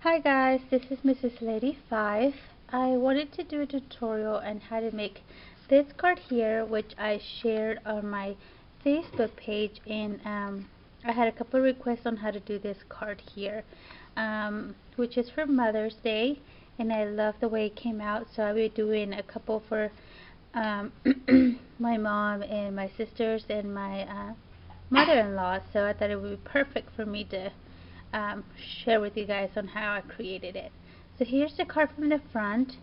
Hi guys, this is Mrs. Lady 5. I wanted to do a tutorial on how to make this card here, which I shared on my Facebook page, and I had a couple of requests on how to do this card here, which is for Mother's Day, and I love the way it came out, so I'll be doing a couple for my mom and my sisters and my mother-in-law, so I thought it would be perfect for me to share with you guys on how I created it. So here's the card from the front,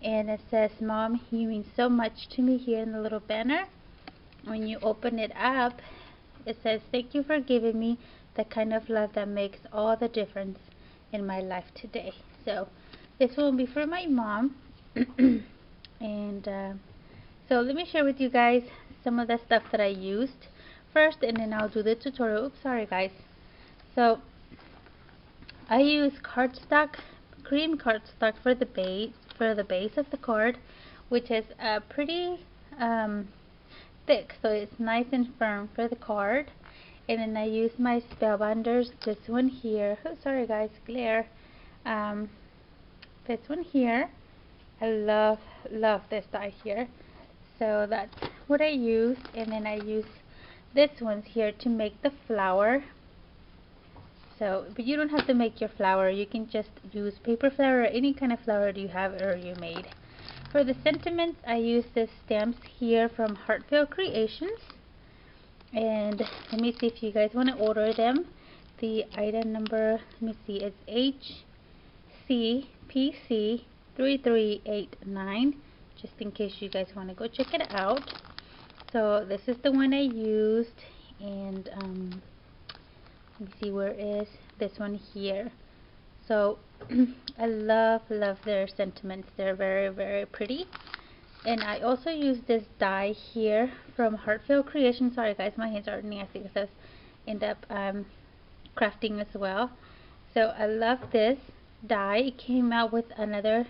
and it says, "Mom, you mean so much to me," here in the little banner. When you open it up, it says, "Thank you for giving me the kind of love that makes all the difference in my life today." So this will be for my mom. And so let me share with you guys some of the stuff that I used first, and then I'll do the tutorial. Oops, sorry guys. So I use cardstock, green cardstock for the base of the card, which is pretty thick, so it's nice and firm for the card. And then I use my spellbinders. This one here. Oh, sorry guys, glare. This one here. I love this die here. So that's what I use. And then I use this one's here to make the flower. So, but you don't have to make your flower. You can just use paper flower or any kind of flower you have or you made. For the sentiments, I use the stamps here from Heartfelt Creations. And let me see if you guys want to order them. The item number, let me see, it's HCPC 3389, just in case you guys want to go check it out. So this is the one I used, and let me see, where is this one here. So I love their sentiments. They're very pretty. And I also use this die here from Heartfelt Creations. Sorry guys, my hands are nasty because I end up crafting as well. So I love this die. It came out with another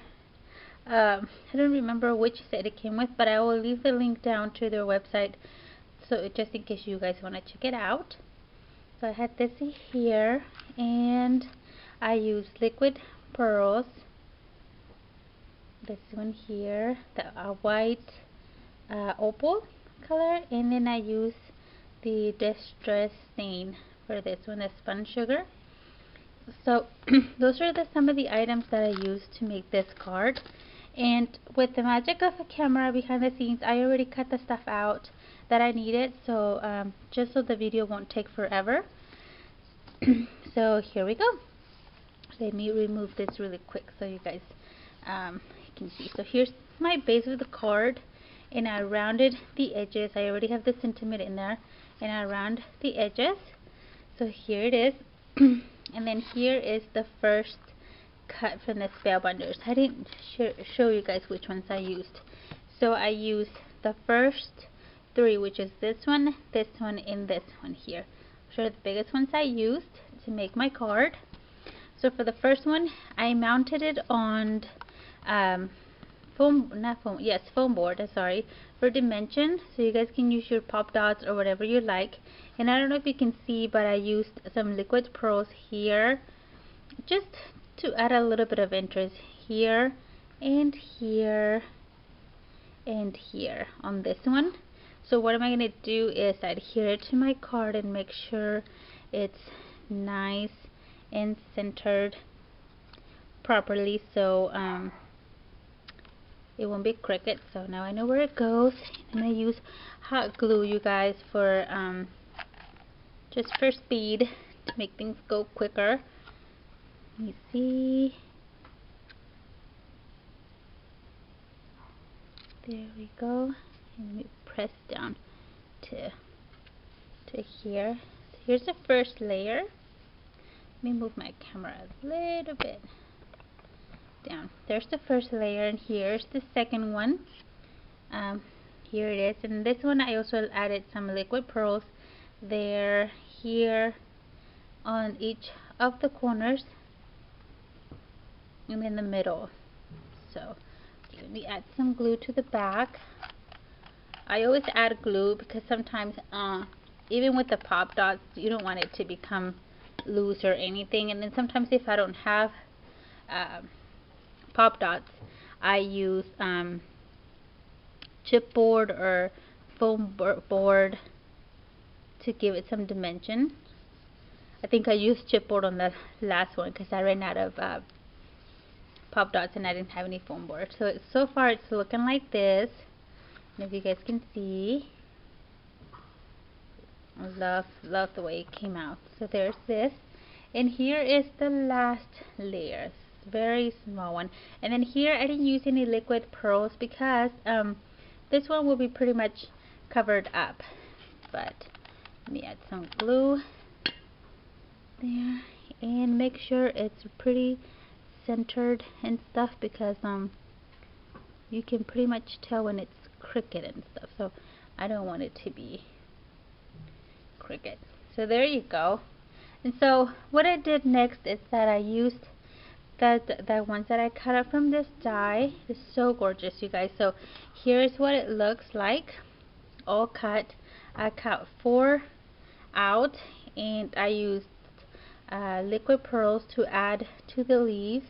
I don't remember which set it came with, but I will leave the link down to their website, so just in case you guys want to check it out. So I had this here, and I use liquid pearls. This one here, the white opal color, and then I use the distress stain for this one, the spun sugar. So those are some of the items that I used to make this card. And with the magic of a camera behind the scenes, I already cut the stuff out that I needed, so just so the video won't take forever. So here we go. Let me remove this really quick so you guys can see. So here's my base of the card, and I rounded the edges. I already have the sentiment in there, and I round the edges. So here it is. And then here is the first cut from the spellbinders. I didn't show you guys which ones I used. So I used the first three, which is this one, and this one here. Those are the biggest ones I used to make my card. So for the first one, I mounted it on foam board, sorry, for dimension, so you guys can use your pop dots or whatever you like. And I don't know if you can see, but I used some liquid pearls here, just to add a little bit of interest here and here and here on this one. So what am I going to do is adhere it to my card and make sure it's nice and centered properly, so it won't be crooked. So now I know where it goes. I'm going to use hot glue, you guys, for just for speed, to make things go quicker. Let me see. There we go. And let me press down to here. So here's the first layer. Let me move my camera a little bit down. There's the first layer, and here's the second one. Here it is. And this one I also added some liquid pearls there, here, on each of the corners, and in the middle. So let me add some glue to the back. I always add glue because sometimes even with the pop dots, you don't want it to become loose or anything. And then sometimes if I don't have pop dots, I use chipboard or foam board to give it some dimension. I think I used chipboard on the last one because I ran out of pop dots and I didn't have any foam board. So far it's looking like this, and if you guys can see, I love the way it came out. So there's this, and here is the last layer, very small one. And then here I didn't use any liquid pearls because this one will be pretty much covered up. But let me add some glue there and make sure it's pretty centered and stuff, because you can pretty much tell when it's crooked and stuff, so I don't want it to be crooked. So there you go. And so what I did next is that I used the ones that I cut up from this die. It's so gorgeous, you guys. So here's what it looks like, all cut. I cut 4 out, and I used liquid pearls to add to the leaves.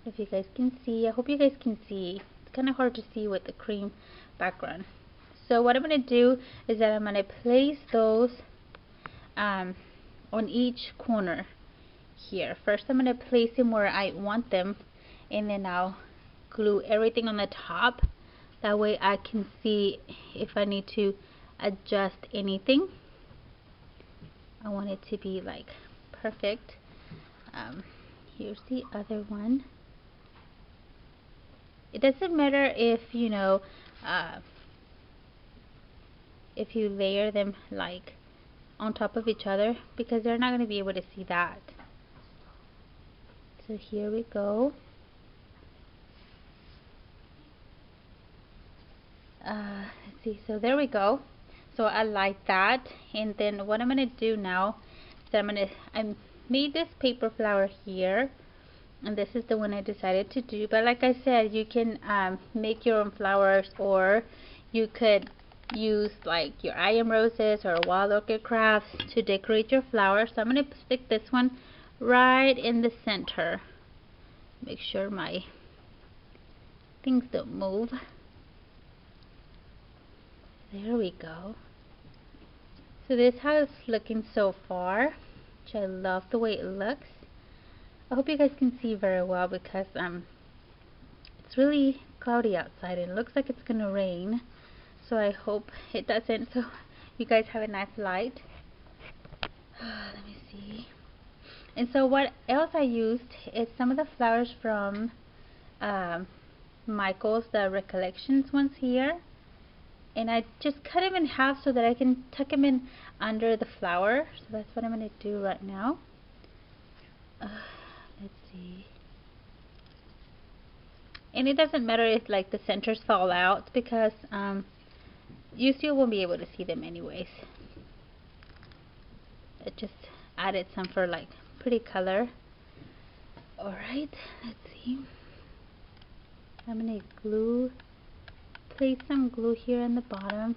If you guys can see, I hope you guys can see. It's kind of hard to see with the cream background. So what I'm going to do is that I'm going to place those on each corner here. First I'm going to place them where I want them, and then I'll glue everything on the top. That way I can see if I need to adjust anything. I want it to be like perfect. Here's the other one. It doesn't matter if you know if you layer them like on top of each other, because they're not going to be able to see that. So here we go. Let's see, so there we go. So I like that. And then what I'm going to do now is I made this paper flower here, and this is the one I decided to do. But like I said, you can make your own flowers, or you could use like your I Am Roses or Wild Orchid Crafts to decorate your flowers. So I'm going to stick this one right in the center. Make sure my things don't move. There we go. So this is how it's looking so far, which I love the way it looks. I hope you guys can see very well, because it's really cloudy outside and it looks like it's gonna rain, so I hope it doesn't, so you guys have a nice light. Let me see. And so what else I used is some of the flowers from Michael's, the Recollections ones here, and I just cut them in half so that I can tuck them in under the flower. So that's what I'm going to do right now. Let's see. And it doesn't matter if like the centers fall out, because you still won't be able to see them anyways. I just added some for like pretty color. Alright, let's see. I'm going to place some glue here in the bottom.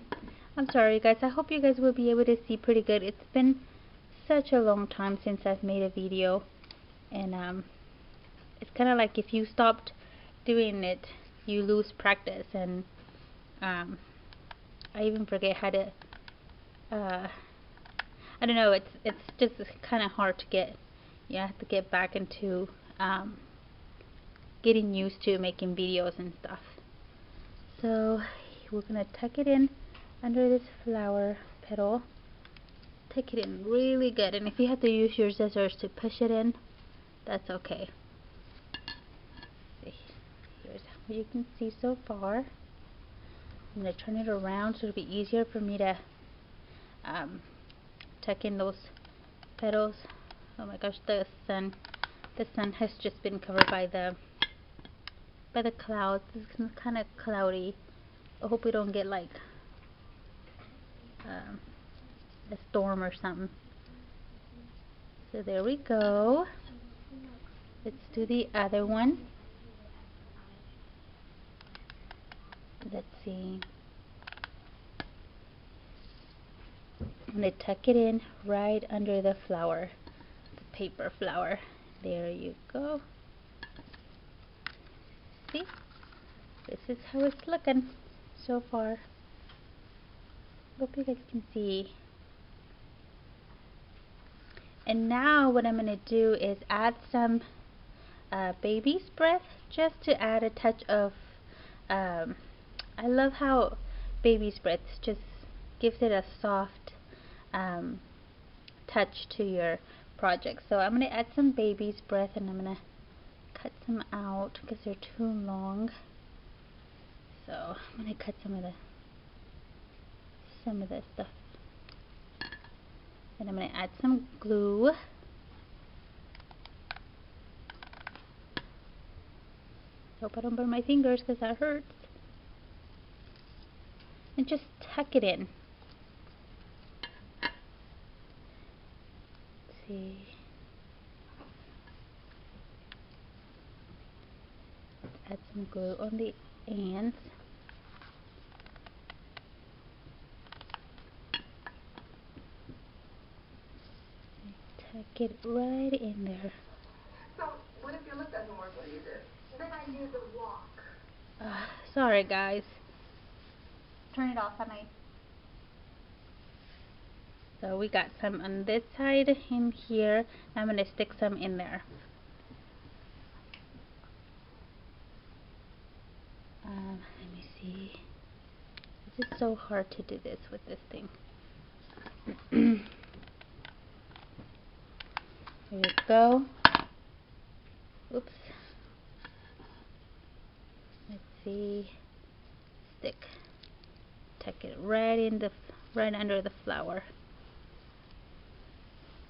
I'm sorry you guys, I hope you guys will be able to see pretty good. It's been such a long time since I've made a video, and it's kind of like if you stopped doing it, you lose practice, and I even forget how to I don't know, it's just kind of hard to get. You have to get back into getting used to making videos and stuff. So we're going to tuck it in under this flower petal. Tuck it in really good, and if you have to use your scissors to push it in, that's okay. See, here's what you can see so far. I'm going to turn it around so it'll be easier for me to tuck in those petals. Oh my gosh, the sun has just been covered by the clouds. It's kind of cloudy. I hope we don't get like a storm or something. So there we go. Let's do the other one. Let's see. I'm going to tuck it in right under the flower, the paper flower. There you go. See? This is how it's looking so far. Hope you guys can see. And now what I'm going to do is add some baby's breath, just to add a touch of, I love how baby's breath just gives it a soft touch to your project. So I'm going to add some baby's breath, and I'm going to cut some out because they're too long. So I'm going to cut some of this stuff. And I'm going to add some glue. Hope I don't burn my fingers because that hurts. And just tuck it in. Let's see. Add some glue on the ends. Tuck it right in there. So, what if your lip doesn't work? What do you do? Then I use a walk. Sorry guys. Turn it off, honey. So we got some on this side in here. I'm going to stick some in there. Let me see. This is so hard to do this with this thing. There you go. Oops. Let's see. Stick. Tuck it right under the flower.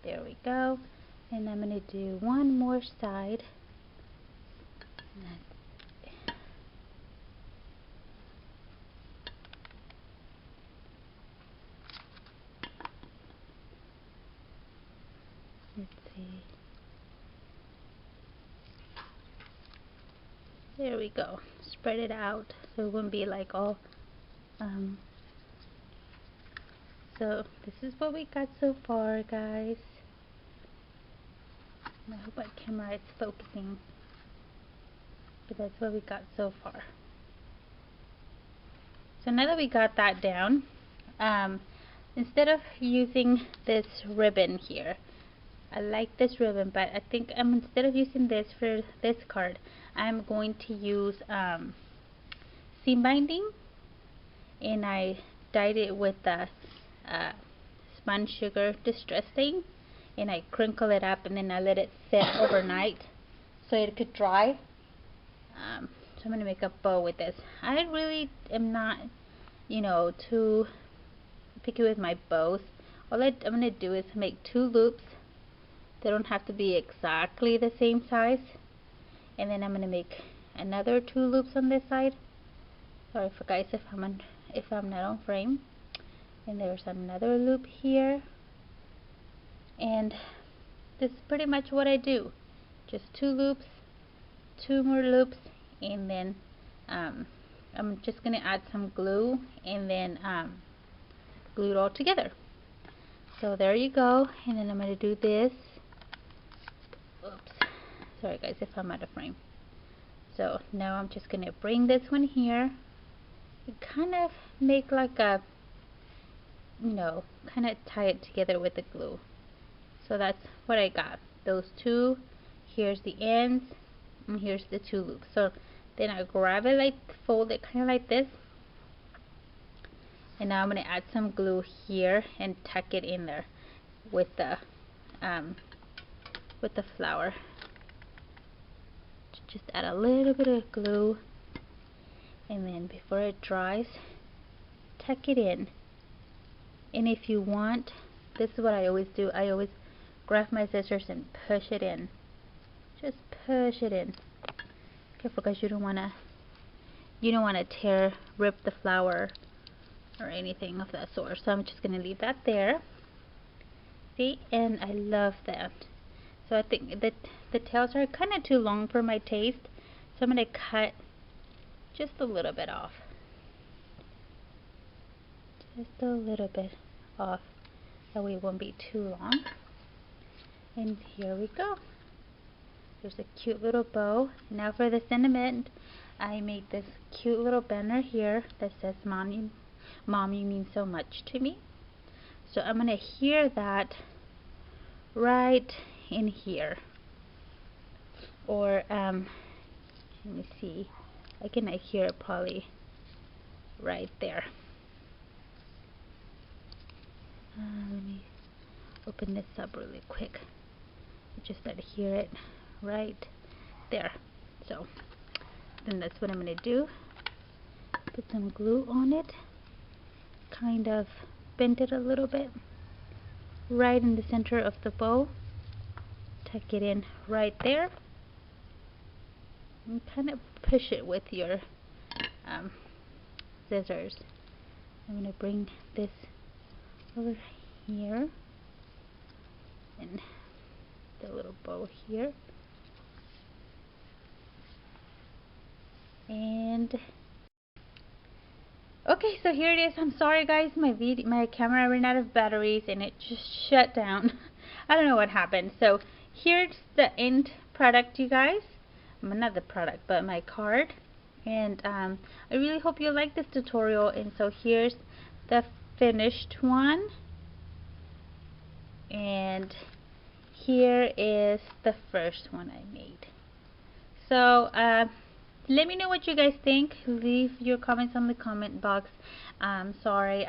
There we go. And I'm going to do one more side. Let's see. There we go. Spread it out so it wouldn't be like all. So this is what we got so far, guys. I hope my camera is focusing. But that's what we got so far. So now that we got that down, instead of using this ribbon here, I like this ribbon, but I think instead of using this for this card, I'm going to use seam binding, and I dyed it with the spun sugar distress stain, and I crinkle it up, and then I let it sit overnight so it could dry. So I'm going to make a bow with this. I really am not, too picky with my bows. All I'm going to do is make 2 loops. They don't have to be exactly the same size. And then I'm going to make another 2 loops on this side. Sorry for guys if I'm not on frame. And there's another loop here. And this is pretty much what I do. Just 2 loops, 2 more loops, and then I'm just going to add some glue and then glue it all together. So there you go. And then I'm going to do this. Oops. Sorry guys if I'm out of frame. So now I'm just going to bring this one here and kind of make like a, kind of tie it together with the glue. So that's what I got. Those 2, here's the ends, and here's the 2 loops. So then I grab it, fold it kind of like this, and now I'm going to add some glue here and tuck it in there with the flower. Just add a little bit of glue, and then before it dries, tuck it in. And if you want, this is what I always do. I always grab my scissors and push it in. Just push it in. Careful, because you don't want to rip the flower or anything of that sort. So I'm just going to leave that there. See, and I love that. So I think that the tails are kind of too long for my taste, so I'm going to cut just a little bit off. Just a little bit off, that way it won't be too long. And here we go. There's a cute little bow. Now for the sentiment, I made this cute little banner here that says Mom, you mean so much to me. So I'm going to adhere that right in here. Or, let me see, I can adhere it probably right there. Let me open this up really quick. Just adhere it right there. So then that's what I'm going to do. Put some glue on it, kind of bend it a little bit right in the center of the bow. Tuck it in right there and kind of push it with your scissors. I'm going to bring this over here and the little bow here, and okay, so here it is. I'm sorry guys, my camera ran out of batteries and it just shut down. I don't know what happened. So here's the end product, you guys. Not the product, but my card. And I really hope you like this tutorial. And so here's the finished one, and here is the first one I made. So let me know what you guys think. Leave your comments on the comment box. Sorry,